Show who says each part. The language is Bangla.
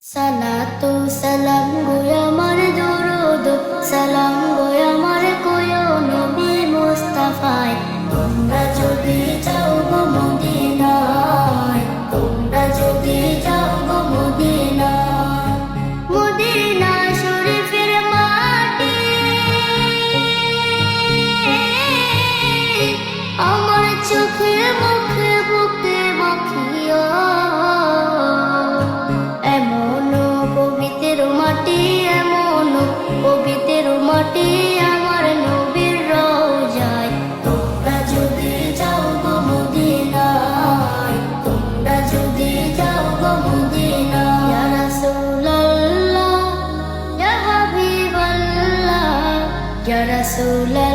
Speaker 1: সালাতু সালাম গো আমার দরুদ সালাম গো আমার কোয় নবী মুস্তাফায় তোমরা যদি যাও গো মদিনায় তোমরা যদি যাও গো মদিনায় মদিনা শরীফের মাটি আমার চোখে মুখে বুকে মাখিয়া মাটি আমার নবীর রওজায় তোমরা যদি যাও গো মদিনায় তোমরা যদি যাও গো মদিনায় ইয়া রাসূলুল্লাহ ইয়া হাবিবাল্লাহ ইয়া রাসূলুল্লাহ